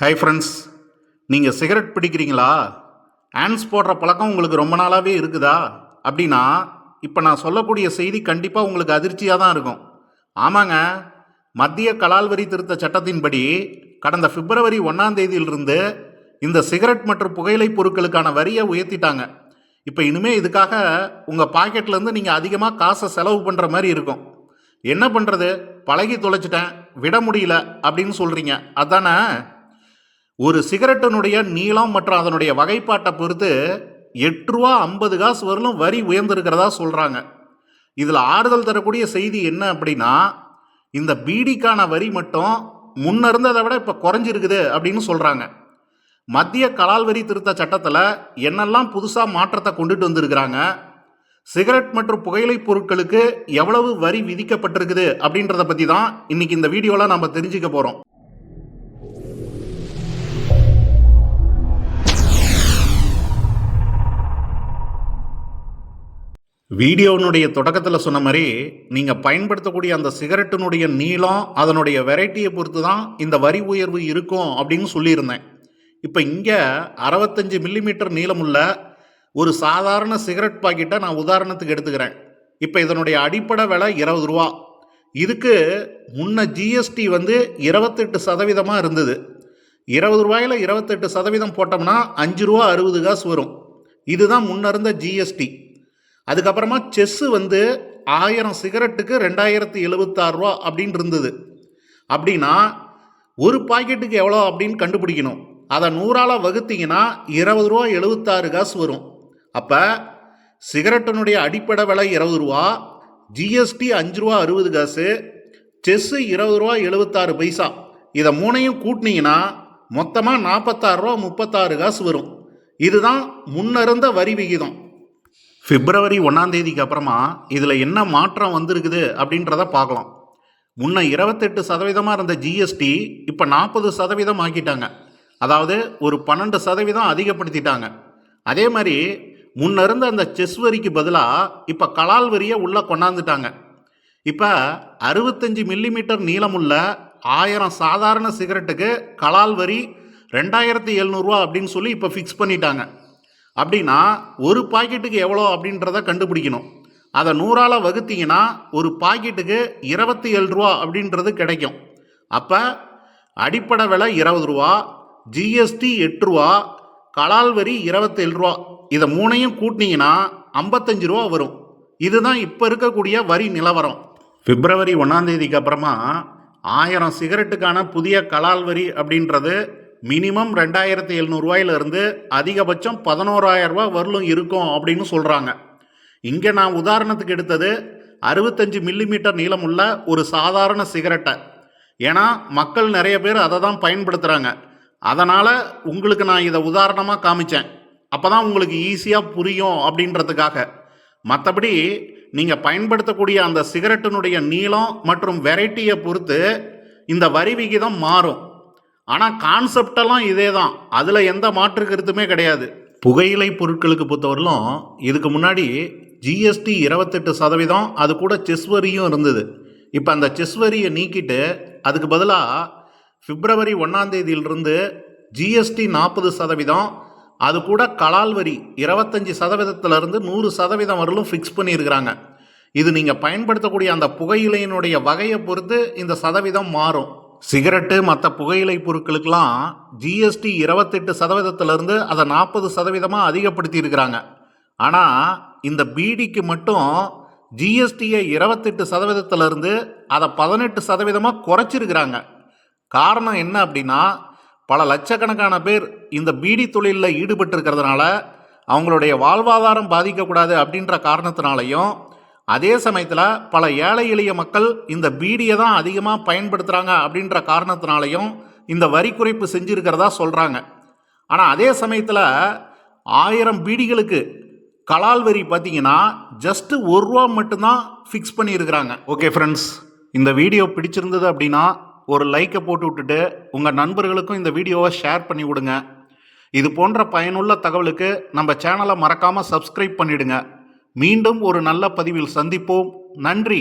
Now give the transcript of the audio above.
Hi friends, நீங்கள் cigarette பிடிக்கிறீங்களா? ஆன்ஸ் போடுற பழக்கம் உங்களுக்கு ரொம்ப நாளாகவே இருக்குதா? அப்படின்னா இப்போ நான் சொல்லக்கூடிய செய்தி கண்டிப்பாக உங்களுக்கு அதிர்ச்சியாக தான் இருக்கும். ஆமாங்க, மத்திய கலால் வரி திருத்த சட்டத்தின்படி கடந்த பிப்ரவரி 1ஆம் தேதியிலிருந்து இந்த சிகரெட் மற்றும் புகையிலை பொருட்களுக்கான வரியை உயர்த்திட்டாங்க. இப்போ இனிமேல் இதுக்காக உங்கள் பாக்கெட்லேருந்து நீங்கள் அதிகமாக காசை செலவு பண்ணுற மாதிரி இருக்கும். என்ன பண்ணுறது, பழகி தொலைச்சிட்டேன், விட முடியல அப்படின்னு சொல்கிறீங்க அதானே? ஒரு சிகரெட்டினுடைய நீளம் மற்றும் அதனுடைய வகைப்பாட்டை பொறுத்து 8 ரூபா 50 காசு வரலும் வரி உயர்ந்திருக்கிறதா சொல்கிறாங்க. இதில் ஆறுதல் தரக்கூடிய செய்தி என்ன அப்படின்னா, இந்த பீடிக்கான வரி மட்டும் முன்ன இருந்ததை விட இப்போ குறைஞ்சிருக்குது அப்படின்னு சொல்கிறாங்க. மத்திய கலால் வரி திருத்த சட்டத்தில் என்னெல்லாம் புதுசாக மாற்றத்தை கொண்டுட்டு வந்திருக்கிறாங்க, சிகரெட் மற்றும் புகையிலை பொருட்களுக்கு எவ்வளவு வரி விதிக்கப்பட்டிருக்குது அப்படின்றத பற்றி தான் இன்னைக்கு இந்த வீடியோவில் நம்ம தெரிஞ்சுக்க போகிறோம். வீடியோனுடைய தொடக்கத்தில் சொன்ன மாதிரி நீங்கள் பயன்படுத்தக்கூடிய அந்த சிகரெட்டினுடைய நீளம் அதனுடைய வெரைட்டியை பொறுத்து தான் இந்த வரி உயர்வு இருக்கும் அப்படின்னு சொல்லியிருந்தேன். இப்போ இங்கே 65 மில்லிமீட்டர் நீளமுள்ள ஒரு சாதாரண சிகரெட் பாக்கெட்டை நான் உதாரணத்துக்கு எடுத்துக்கிறேன். இப்போ இதனுடைய அடிப்படை விலை 20 ரூபா. இதுக்கு முன்ன ஜிஎஸ்டி 28% இருந்தது. 20 ரூபாயில் 28% போட்டோம்னா 5 ரூபா 60 காசு வரும். இதுதான் முன்ன இருந்த ஜிஎஸ்டி. அதுக்கப்புறமா செஸ்ஸு 1000 சிகரெட்டுக்கு 2076 ரூபா அப்படின்னு இருந்தது. அப்படின்னா ஒரு பாக்கெட்டுக்கு எவ்வளோ அப்படின்னு கண்டுபிடிக்கணும். அதை 100ஆல் வகுத்தீங்கன்னா 20 ரூபா 76 காசு வரும். அப்போ சிகரெட்டினுடைய அடிப்படை விலை 20 ரூபா, ஜிஎஸ்டி 5 ரூபா 60 காசு, செஸ்ஸு 20 ரூபா 76 பைசா. இதை மூணையும் கூட்டினீங்கன்னா மொத்தமாக 46 ரூபா 36 காசு வரும். இதுதான் முன்ன இருந்த வரி விகிதம். பிப்ரவரி 1ஆம் தேதிக்கு அப்புறமா இதில் என்ன மாற்றம் வந்திருக்குது அப்படின்றத பார்க்கலாம். முன்ன 28% இருந்த ஜிஎஸ்டி இப்போ 40% ஆக்கிட்டாங்க. அதாவது ஒரு 12% அதிகப்படுத்திட்டாங்க. அதே மாதிரி முன்ன இருந்த அந்த செஸ் வரிக்கு பதிலாக இப்போ கலால் வரியை உள்ளே கொண்டாந்துட்டாங்க. இப்போ 65 மில்லிமீட்டர் நீளமுள்ள 1000 சாதாரண சிகரெட்டுக்கு கலால் வரி 2700 ரூபா அப்படின்னு சொல்லி இப்போ ஃபிக்ஸ் பண்ணிட்டாங்க. அப்படின்னா ஒரு பாக்கெட்டுக்கு எவ்வளோ அப்படின்றத கண்டுபிடிக்கணும். அதை 100ஆல் வகுத்தீங்கன்னா ஒரு பாக்கெட்டுக்கு 27 ரூபா அப்படின்றது கிடைக்கும். அப்போ அடிப்படை விலை 20 ரூபா, ஜிஎஸ்டி 8 ரூபா, கலால் வரி 27 ரூபா. இதை மூணையும் கூட்டினீங்கன்னா 55 ரூபா வரும். இதுதான் இப்போ இருக்கக்கூடிய வரி நிலவரம். பிப்ரவரி 1ஆம் தேதிக்கு அப்புறமா 1000 சிகரெட்டுக்கான புதிய கலால் வரி அப்படின்றது மினிமம் 2700 ரூபாயிலிருந்து அதிகபட்சம் 11,000 ரூபா வரலும் இருக்கும் அப்படின்னு சொல்கிறாங்க. இங்கே நான் உதாரணத்துக்கு எடுத்தது 65 மில்லிமீட்டர் நீளமுள்ள ஒரு சாதாரண சிகரெட்டை. ஏன்னா மக்கள் நிறைய பேர் அதை தான் பயன்படுத்துகிறாங்க. அதனால் உங்களுக்கு நான் இதை உதாரணமாக காமிச்சேன். அப்போ தான் உங்களுக்கு ஈஸியாக புரியும் அப்படின்றதுக்காக. மற்றபடி நீங்கள் பயன்படுத்தக்கூடிய அந்த சிகரெட்டினுடைய நீளம் மற்றும் வெரைட்டியை பொறுத்து இந்த வரி விகிதம் மாறும். ஆனால் கான்செப்டெல்லாம் இதே தான், அதில் எந்த மாற்று கருத்துமே கிடையாது. புகையிலை பொருட்களுக்கு பொறுத்தவரையிலும் இதுக்கு முன்னாடி ஜிஎஸ்டி 28%, அது கூட செஸ் வரியும் இருந்தது. இப்போ அந்த செஸ் வரியை நீக்கிட்டு அதுக்கு பதிலாக பிப்ரவரி 1ஆம் தேதியிலிருந்து ஜிஎஸ்டி 40%, அது கூட கலால் வரி 25%லேருந்து 100% வரலும் ஃபிக்ஸ் பண்ணியிருக்கிறாங்க. இது நீங்கள் பயன்படுத்தக்கூடிய அந்த புகையிலையினுடைய வகையை பொறுத்து இந்த சதவீதம் மாறும். சிகரெட்டு மற்ற புகையிலை பொருட்களுக்கெல்லாம் ஜிஎஸ்டி 28%லேருந்து அதை 40% அதிகப்படுத்தி இருக்கிறாங்க. ஆனால் இந்த பீடிக்கு மட்டும் ஜிஎஸ்டியை 28%லேருந்து அதை 18% குறைச்சிருக்கிறாங்க. காரணம் என்ன அப்படின்னா, பல லட்சக்கணக்கான பேர் இந்த பீடி தொழிலில் ஈடுபட்டிருக்கிறதுனால அவங்களுடைய வாழ்வாதாரம் பாதிக்கக்கூடாது அப்படின்ற காரணத்தினாலையும், அதே சமயத்தில் பல ஏழை எளிய மக்கள் இந்த பீடியை தான் அதிகமாக பயன்படுத்துகிறாங்க அப்படின்ற காரணத்தினாலையும் இந்த வரி குறைப்பு செஞ்சுருக்கிறதா சொல்கிறாங்க. ஆனால் அதே சமயத்தில் 1000 பீடிகளுக்கு கலால் வரி பார்த்தீங்கன்னா ஜஸ்ட்டு 1 ரூபா மட்டும்தான் ஃபிக்ஸ் பண்ணியிருக்கிறாங்க. ஓகே ஃப்ரெண்ட்ஸ், இந்த வீடியோ பிடிச்சிருந்தது அப்படின்னா ஒரு லைக்கை போட்டு விட்டுட்டு உங்கள் நண்பர்களுக்கும் இந்த வீடியோவை ஷேர் பண்ணி விடுங்க. இது போன்ற பயனுள்ள தகவலுக்கு நம்ம சேனலை மறக்காமல் சப்ஸ்கிரைப் பண்ணிவிடுங்க. மீண்டும் ஒரு நல்ல பதிவில் சந்திப்போம். நன்றி.